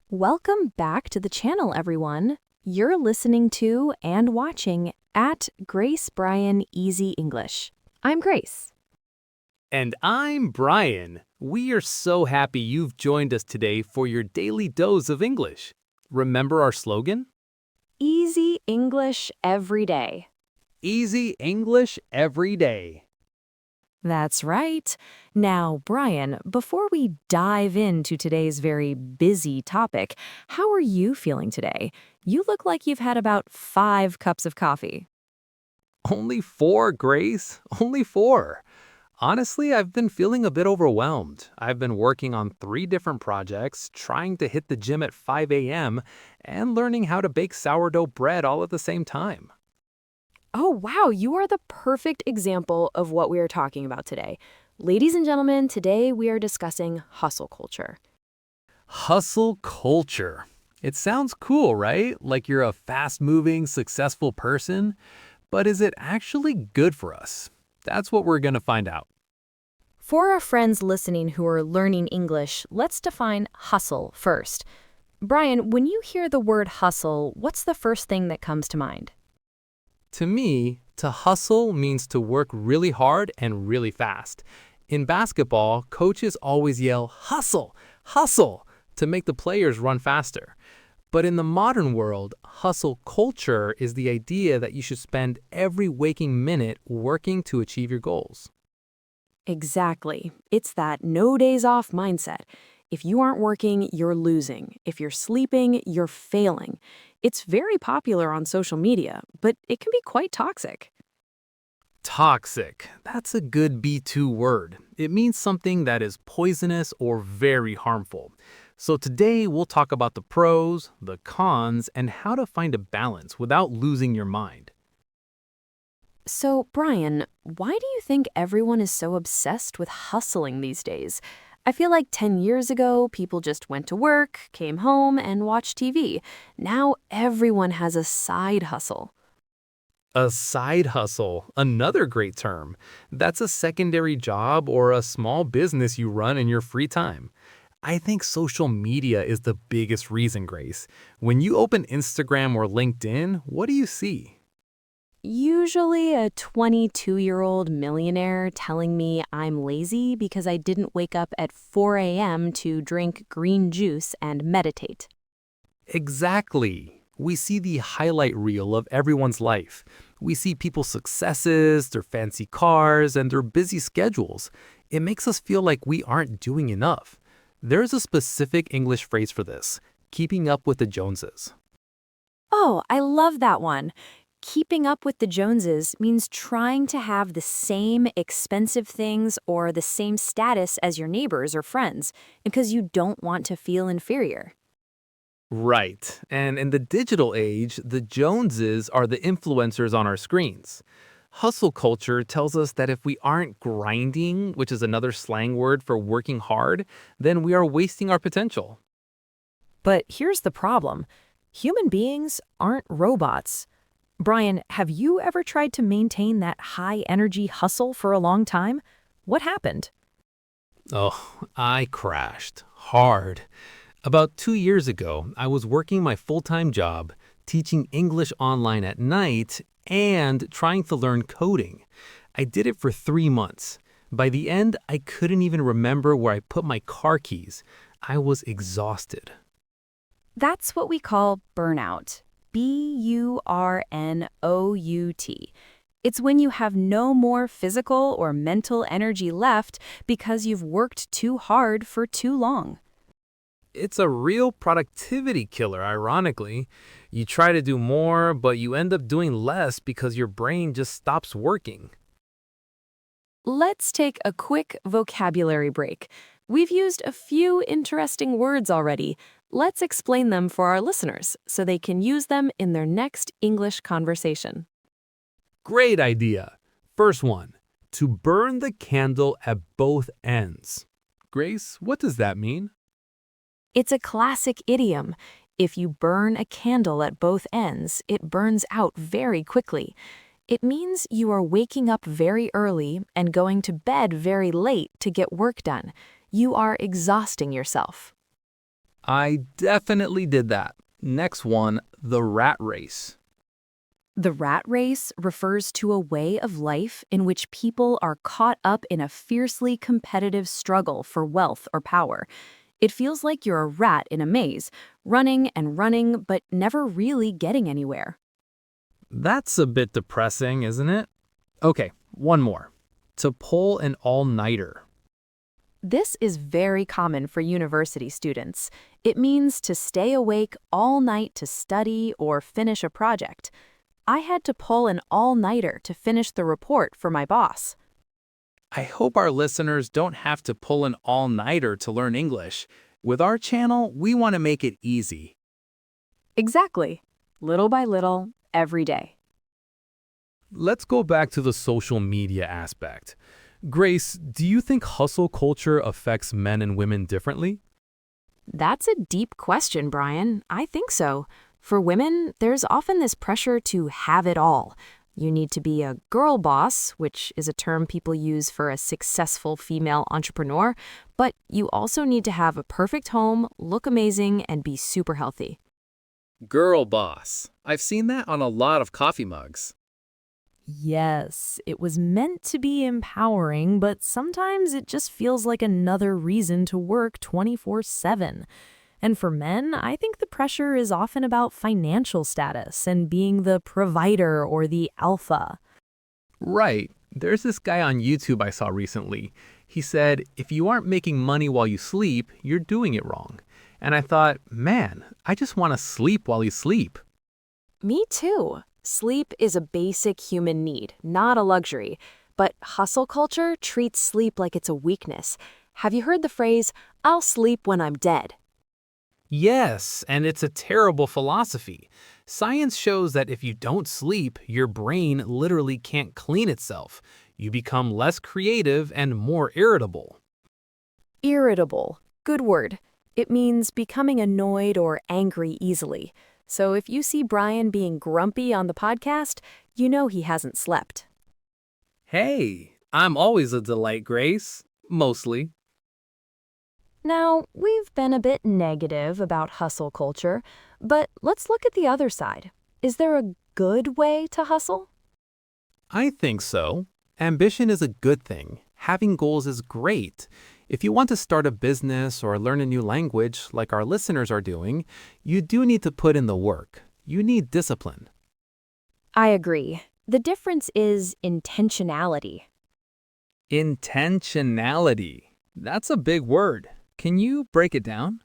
Welcome back to the channel, everyone. You're listening to and watching at Grace Bryan Easy English. I'm Grace. And I'm Brian. We are so happy you've joined us today for your daily dose of English. Remember our slogan? Easy English every day. Easy English every day. That's right. Now, Brian, before we dive into today's very busy topic, how are you feeling today? You look like you've had about 5 cups of coffee. Only 4, Grace. Only 4. Honestly, I've been feeling a bit overwhelmed. I've been working on 3 different projects, trying to hit the gym at 5 a.m., and learning how to bake sourdough bread all at the same time. Oh, wow, you are the perfect example of what we are talking about today. Ladies and gentlemen, today we are discussing hustle culture. Hustle culture. It sounds cool, right? Like you're a fast-moving, successful person. But is it actually good for us? That's what we're going to find out. For our friends listening who are learning English, let's define hustle first. Brian, when you hear the word hustle, what's the first thing that comes to mind? To me, to hustle means to work really hard and really fast. In basketball, coaches always yell, "Hustle, hustle," to make the players run faster. But in the modern world, hustle culture is the idea that you should spend every waking minute working to achieve your goals. Exactly. It's that no days off mindset. If you aren't working, you're losing. If you're sleeping, you're failing. It's very popular on social media, but it can be quite toxic. Toxic. That's a good B2 word. It means something that is poisonous or very harmful. So today we'll talk about the pros, the cons, and how to find a balance without losing your mind. So, Brian, why do you think everyone is so obsessed with hustling these days? I feel like 10 years ago, people just went to work, came home, and watched TV. Now everyone has a side hustle. A side hustle, another great term. That's a secondary job or a small business you run in your free time. I think social media is the biggest reason, Grace. When you open Instagram or LinkedIn, what do you see? Usually a 22-year-old millionaire telling me I'm lazy because I didn't wake up at 4 a.m. to drink green juice and meditate. Exactly. We see the highlight reel of everyone's life. We see people's successes, their fancy cars, and their busy schedules. It makes us feel like we aren't doing enough. There's a specific English phrase for this: keeping up with the Joneses. Oh, I love that one. Keeping up with the Joneses means trying to have the same expensive things or the same status as your neighbors or friends because you don't want to feel inferior. Right. And in the digital age, the Joneses are the influencers on our screens. Hustle culture tells us that if we aren't grinding, which is another slang word for working hard, then we are wasting our potential. But here's the problem. Human beings aren't robots. Brian, have you ever tried to maintain that high-energy hustle for a long time? What happened? Oh, I crashed hard. About 2 years ago, I was working my full-time job, teaching English online at night, and trying to learn coding. I did it for 3 months. By the end, I couldn't even remember where I put my car keys. I was exhausted. That's what we call burnout. Burnout. It's when you have no more physical or mental energy left because you've worked too hard for too long. It's a real productivity killer, ironically. You try to do more, but you end up doing less because your brain just stops working. Let's take a quick vocabulary break. We've used a few interesting words already. Let's explain them for our listeners so they can use them in their next English conversation. Great idea. First one, to burn the candle at both ends. Grace, what does that mean? It's a classic idiom. If you burn a candle at both ends, it burns out very quickly. It means you are waking up very early and going to bed very late to get work done. You are exhausting yourself. I definitely did that. Next one, the rat race. The rat race refers to a way of life in which people are caught up in a fiercely competitive struggle for wealth or power. It feels like you're a rat in a maze, running and running, but never really getting anywhere. That's a bit depressing, isn't it? Okay, one more. To pull an all-nighter. This is very common for university students. It means to stay awake all night to study or finish a project. I had to pull an all-nighter to finish the report for my boss. I hope our listeners don't have to pull an all-nighter to learn English. With our channel, we want to make it easy. Exactly. Little by little, every day. Let's go back to the social media aspect. Grace, do you think hustle culture affects men and women differently? That's a deep question, Brian. I think so. For women, there's often this pressure to have it all. You need to be a girl boss, which is a term people use for a successful female entrepreneur, but you also need to have a perfect home, look amazing, and be super healthy. Girl boss. I've seen that on a lot of coffee mugs. Yes, it was meant to be empowering, but sometimes it just feels like another reason to work 24/7. And for men, I think the pressure is often about financial status and being the provider or the alpha. Right. There's this guy on YouTube I saw recently. He said, if you aren't making money while you sleep, you're doing it wrong. And I thought, man, I just want to sleep while you sleep. Me too. Sleep is a basic human need, not a luxury. But hustle culture treats sleep like it's a weakness. Have you heard the phrase, "I'll sleep when I'm dead"? Yes, and it's a terrible philosophy. Science shows that if you don't sleep, your brain literally can't clean itself. You become less creative and more irritable. Irritable. Good word. It means becoming annoyed or angry easily. So if you see Brian being grumpy on the podcast, you know he hasn't slept. Hey, I'm always a delight, Grace. Mostly. Now, we've been a bit negative about hustle culture, but let's look at the other side. Is there a good way to hustle? I think so. Ambition is a good thing. Having goals is great. If you want to start a business or learn a new language, like our listeners are doing, you do need to put in the work. You need discipline. I agree. The difference is intentionality. Intentionality. That's a big word. Can you break it down?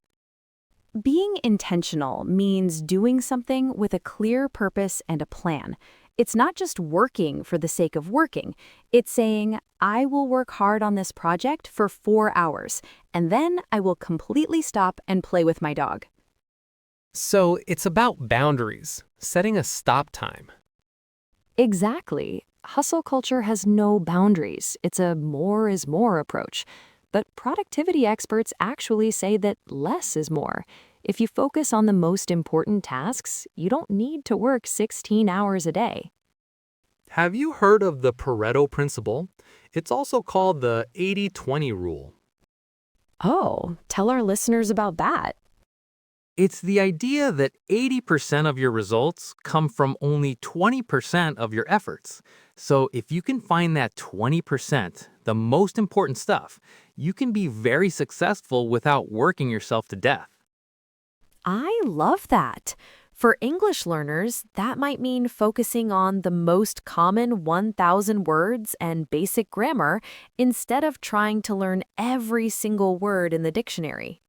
Being intentional means doing something with a clear purpose and a plan. It's not just working for the sake of working. It's saying, I will work hard on this project for 4 hours, and then I will completely stop and play with my dog. So it's about boundaries, setting a stop time. Exactly. Hustle culture has no boundaries. It's a more is more approach. But productivity experts actually say that less is more. If you focus on the most important tasks, you don't need to work 16 hours a day. Have you heard of the Pareto principle? It's also called the 80-20 rule. Oh, tell our listeners about that. It's the idea that 80% of your results come from only 20% of your efforts. So if you can find that 20%, the most important stuff, you can be very successful without working yourself to death. I love that. For English learners, that might mean focusing on the most common 1,000 words and basic grammar instead of trying to learn every single word in the dictionary.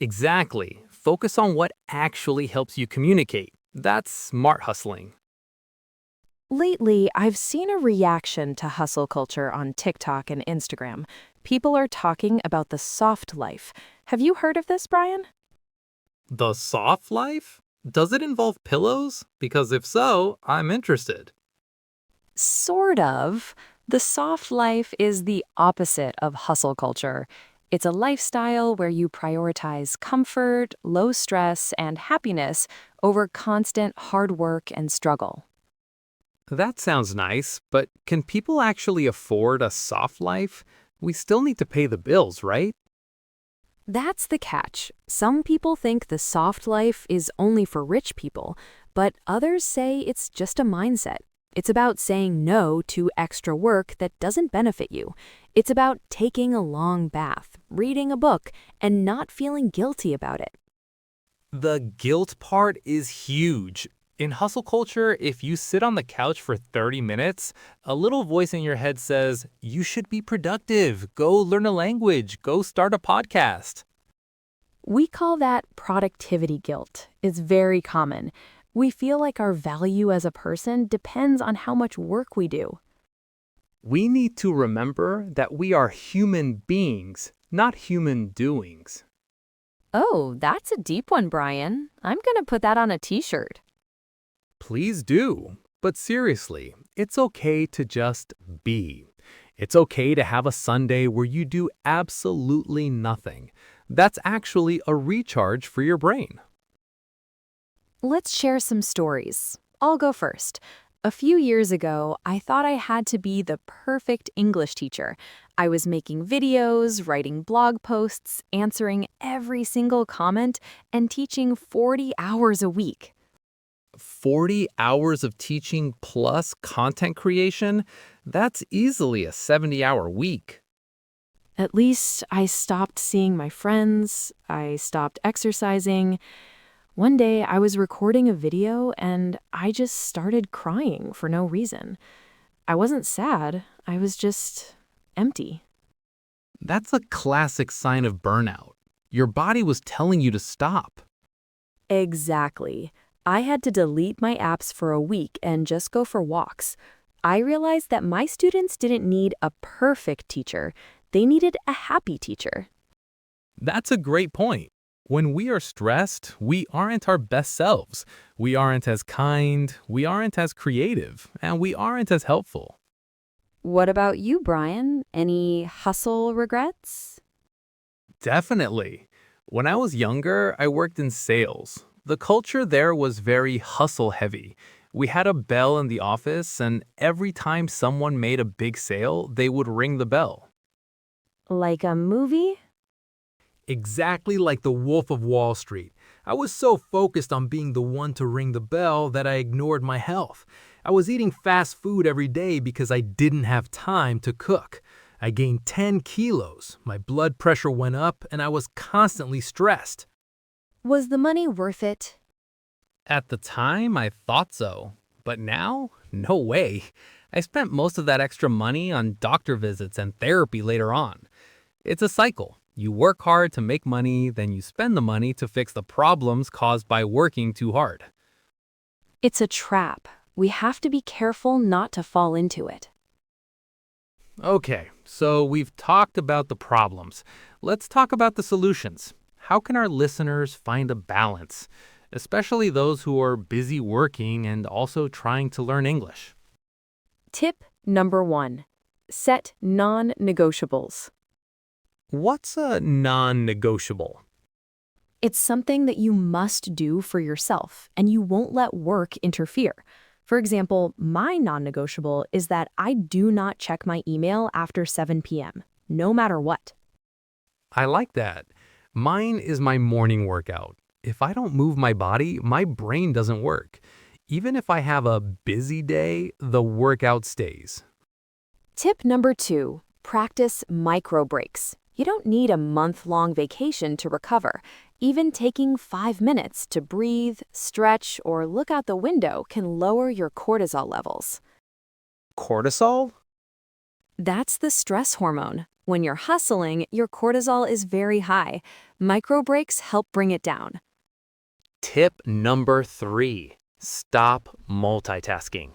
Exactly. Focus on what actually helps you communicate. That's smart hustling. Lately, I've seen a reaction to hustle culture on TikTok and Instagram. People are talking about the soft life. Have you heard of this, Brian? The soft life? Does it involve pillows? Because if so, I'm interested. Sort of. The soft life is the opposite of hustle culture. It's a lifestyle where you prioritize comfort, low stress, and happiness over constant hard work and struggle. That sounds nice, but can people actually afford a soft life? We still need to pay the bills, right? That's the catch. Some people think the soft life is only for rich people, but others say it's just a mindset. It's about saying no to extra work that doesn't benefit you. It's about taking a long bath, reading a book, and not feeling guilty about it. The guilt part is huge. In hustle culture, if you sit on the couch for 30 minutes, a little voice in your head says, you should be productive, go learn a language, go start a podcast. We call that productivity guilt. It's very common. We feel like our value as a person depends on how much work we do. We need to remember that we are human beings, not human doings. Oh, that's a deep one, Brian. I'm going to put that on a t-shirt. Please do. But seriously, it's okay to just be. It's okay to have a Sunday where you do absolutely nothing. That's actually a recharge for your brain. Let's share some stories. I'll go first. A few years ago, I thought I had to be the perfect English teacher. I was making videos, writing blog posts, answering every single comment, and teaching 40 hours a week. 40 hours of teaching plus content creation? That's easily a 70-hour week. At least I stopped seeing my friends, I stopped exercising. One day I was recording a video and I just started crying for no reason. I wasn't sad, I was just empty. That's a classic sign of burnout. Your body was telling you to stop. Exactly. I had to delete my apps for a week and just go for walks. I realized that my students didn't need a perfect teacher. They needed a happy teacher. That's a great point. When we are stressed, we aren't our best selves. We aren't as kind, we aren't as creative, and we aren't as helpful. What about you, Brian? Any hustle regrets? Definitely. When I was younger, I worked in sales. The culture there was very hustle heavy. We had a bell in the office, and every time someone made a big sale, they would ring the bell. Like a movie? Exactly like the Wolf of Wall Street. I was so focused on being the one to ring the bell that I ignored my health. I was eating fast food every day because I didn't have time to cook. I gained 10 kilos, my blood pressure went up, and I was constantly stressed. Was the money worth it? At the time, I thought so. But now, no way. I spent most of that extra money on doctor visits and therapy later on. It's a cycle. You work hard to make money, then you spend the money to fix the problems caused by working too hard. It's a trap. We have to be careful not to fall into it. Okay, so we've talked about the problems. Let's talk about the solutions. How can our listeners find a balance, especially those who are busy working and also trying to learn English? Tip number 1. Set non-negotiables. What's a non-negotiable? It's something that you must do for yourself, and you won't let work interfere. For example, my non-negotiable is that I do not check my email after 7 p.m., no matter what. I like that. Mine is my morning workout. If I don't move my body, my brain doesn't work. Even if I have a busy day, the workout stays. Tip number 2. Practice micro breaks. You don't need a month-long vacation to recover. Even taking 5 minutes to breathe, stretch, or look out the window can lower your cortisol levels. Cortisol? That's the stress hormone. When you're hustling, your cortisol is very high. Micro breaks help bring it down. Tip number 3. Stop multitasking.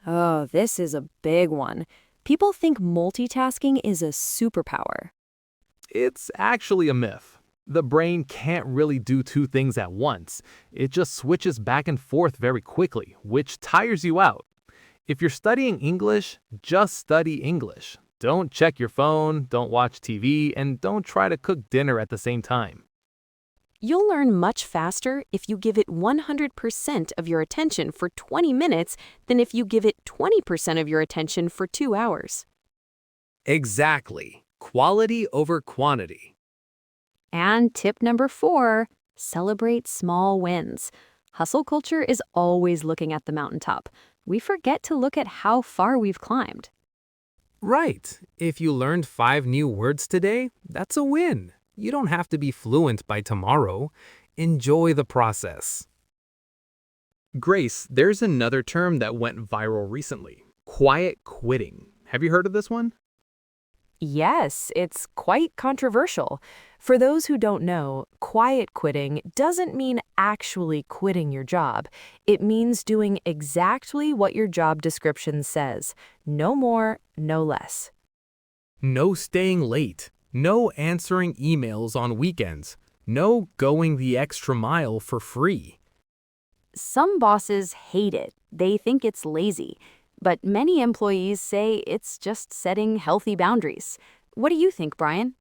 Oh, this is a big one. People think multitasking is a superpower. It's actually a myth. The brain can't really do two things at once. It just switches back and forth very quickly, which tires you out. If you're studying English, just study English. Don't check your phone, don't watch TV, and don't try to cook dinner at the same time. You'll learn much faster if you give it 100% of your attention for 20 minutes than if you give it 20% of your attention for 2 hours. Exactly. Quality over quantity. And tip number 4, celebrate small wins. Hustle culture is always looking at the mountaintop. We forget to look at how far we've climbed. Right. If you learned 5 new words today, that's a win. You don't have to be fluent by tomorrow. Enjoy the process. Grace, there's another term that went viral recently. Quiet quitting. Have you heard of this one? Yes, it's quite controversial. For those who don't know, quiet quitting doesn't mean actually quitting your job. It means doing exactly what your job description says. No more, no less. No staying late. No answering emails on weekends. No going the extra mile for free. Some bosses hate it. They think it's lazy. But many employees say it's just setting healthy boundaries. What do you think, Brian?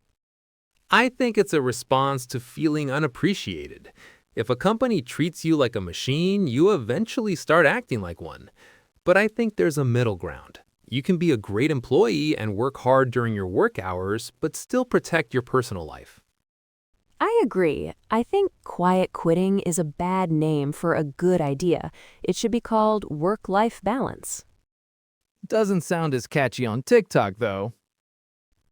I think it's a response to feeling unappreciated. If a company treats you like a machine, you eventually start acting like one. But I think there's a middle ground. You can be a great employee and work hard during your work hours, but still protect your personal life. I agree. I think quiet quitting is a bad name for a good idea. It should be called work-life balance. Doesn't sound as catchy on TikTok, though.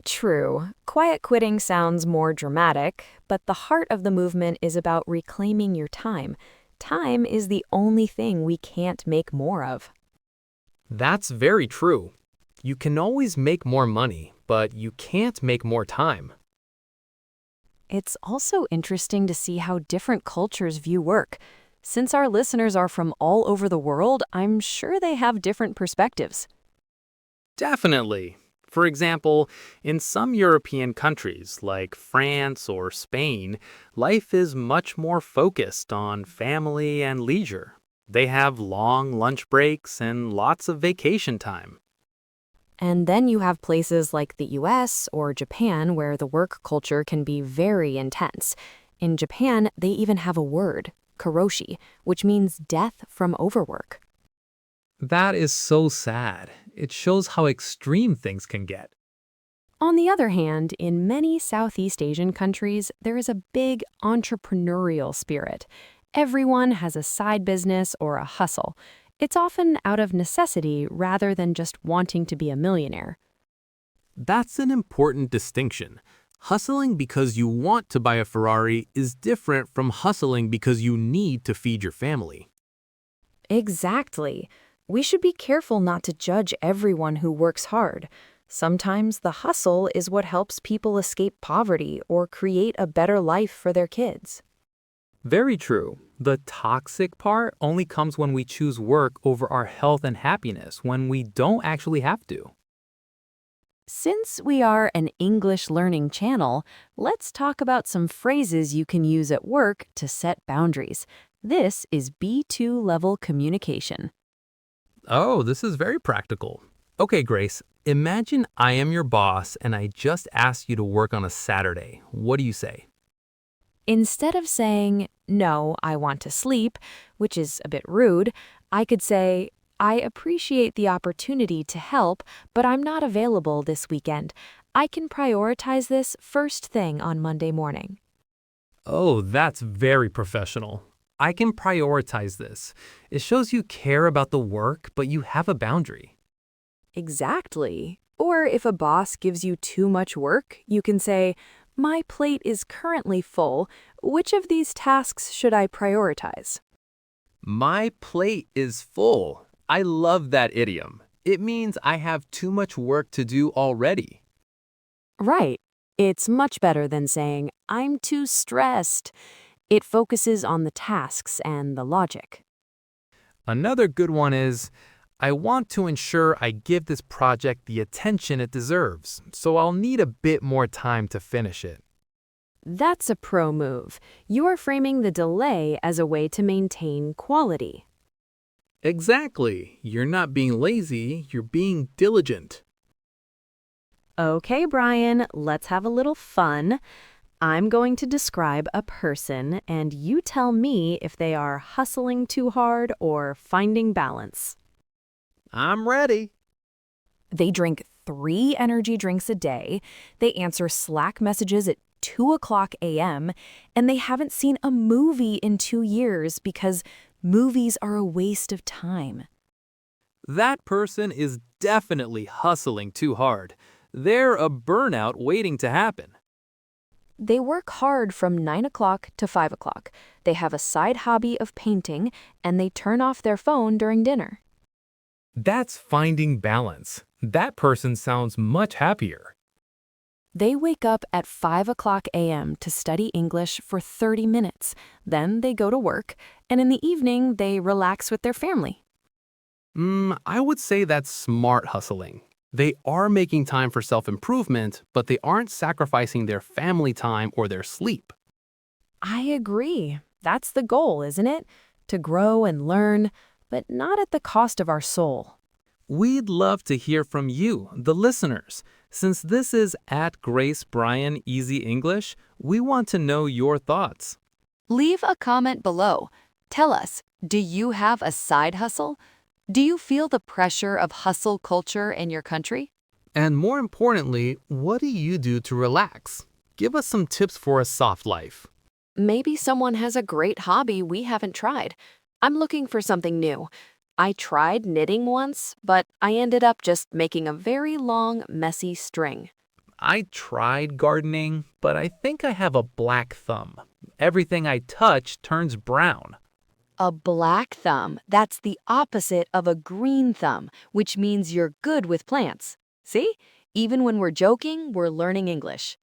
True. Quiet quitting sounds more dramatic, but the heart of the movement is about reclaiming your time. Time is the only thing we can't make more of. That's very true. You can always make more money, but you can't make more time. It's also interesting to see how different cultures view work. Since our listeners are from all over the world, I'm sure they have different perspectives. Definitely. For example, in some European countries like France or Spain, life is much more focused on family and leisure. They have long lunch breaks and lots of vacation time. And then you have places like the US or Japan where the work culture can be very intense. In Japan, they even have a word, karoshi, which means death from overwork. That is so sad. It shows how extreme things can get. On the other hand, in many Southeast Asian countries, there is a big entrepreneurial spirit. Everyone has a side business or a hustle. It's often out of necessity rather than just wanting to be a millionaire. That's an important distinction. Hustling because you want to buy a Ferrari is different from hustling because you need to feed your family. Exactly. We should be careful not to judge everyone who works hard. Sometimes the hustle is what helps people escape poverty or create a better life for their kids. Very true. The toxic part only comes when we choose work over our health and happiness, when we don't actually have to. Since we are an English learning channel, let's talk about some phrases you can use at work to set boundaries. This is B2 level communication. Oh, this is very practical. Okay, Grace, imagine I am your boss and I just asked you to work on a Saturday. What do you say? Instead of saying, "No, I want to sleep," which is a bit rude, I could say, "I appreciate the opportunity to help, but I'm not available this weekend. I can prioritize this first thing on Monday morning." Oh, that's very professional. I can prioritize this. It shows you care about the work, but you have a boundary. Exactly. Or if a boss gives you too much work, you can say, "My plate is currently full. Which of these tasks should I prioritize?" My plate is full. I love that idiom. It means I have too much work to do already. Right. It's much better than saying, "I'm too stressed." It focuses on the tasks and the logic. Another good one is, I want to ensure I give this project the attention it deserves, so I'll need a bit more time to finish it. That's a pro move. You're framing the delay as a way to maintain quality. Exactly. You're not being lazy, you're being diligent. Okay, Brian, let's have a little fun. I'm going to describe a person, and you tell me if they are hustling too hard or finding balance. I'm ready. They drink 3 energy drinks a day. They answer Slack messages at 2 o'clock a.m., and they haven't seen a movie in 2 years because movies are a waste of time. That person is definitely hustling too hard. They're a burnout waiting to happen. They work hard from 9 o'clock to 5 o'clock. They have a side hobby of painting, and they turn off their phone during dinner. That's finding balance. That person sounds much happier. They wake up at 5 o'clock a.m. to study English for 30 minutes. Then they go to work, and in the evening, they relax with their family. I would say that's smart hustling. They are making time for self-improvement, but they aren't sacrificing their family time or their sleep. I agree. That's the goal, isn't it? To grow and learn, but not at the cost of our soul. We'd love to hear from you, the listeners. Since this is at Grace Bryan Easy English, we want to know your thoughts. Leave a comment below. Tell us, do you have a side hustle? Do you feel the pressure of hustle culture in your country? And more importantly, what do you do to relax? Give us some tips for a soft life. Maybe someone has a great hobby we haven't tried. I'm looking for something new. I tried knitting once, but I ended up just making a very long, messy string. I tried gardening, but I think I have a black thumb. Everything I touch turns brown. A black thumb, that's the opposite of a green thumb, which means you're good with plants. See? Even when we're joking, we're learning English.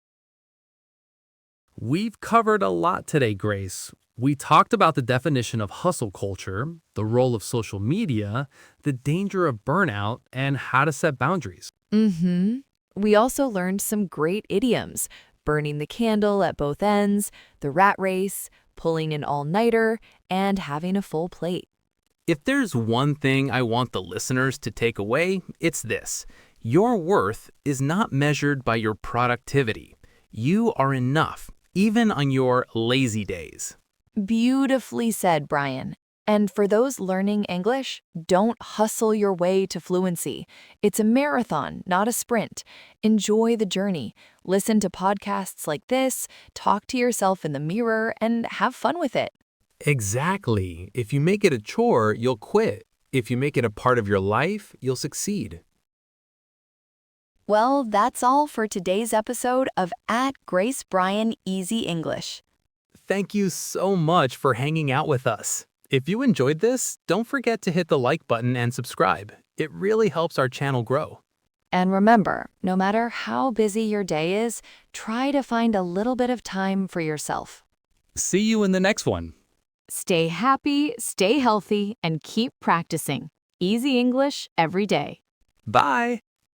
We've covered a lot today, Grace. We talked about the definition of hustle culture, the role of social media, the danger of burnout, and how to set boundaries. We also learned some great idioms: burning the candle at both ends, the rat race, pulling an all-nighter, and having a full plate. If there's one thing I want the listeners to take away, it's this. Your worth is not measured by your productivity. You are enough, even on your lazy days. Beautifully said, Brian. And for those learning English, don't hustle your way to fluency. It's a marathon, not a sprint. Enjoy the journey. Listen to podcasts like this, talk to yourself in the mirror, and have fun with it. Exactly. If you make it a chore, you'll quit. If you make it a part of your life, you'll succeed. Well, that's all for today's episode of At Grace Bryan Easy English. Thank you so much for hanging out with us. If you enjoyed this, don't forget to hit the like button and subscribe. It really helps our channel grow. And remember, no matter how busy your day is, try to find a little bit of time for yourself. See you in the next one. Stay happy, stay healthy, and keep practicing. Easy English every day. Bye!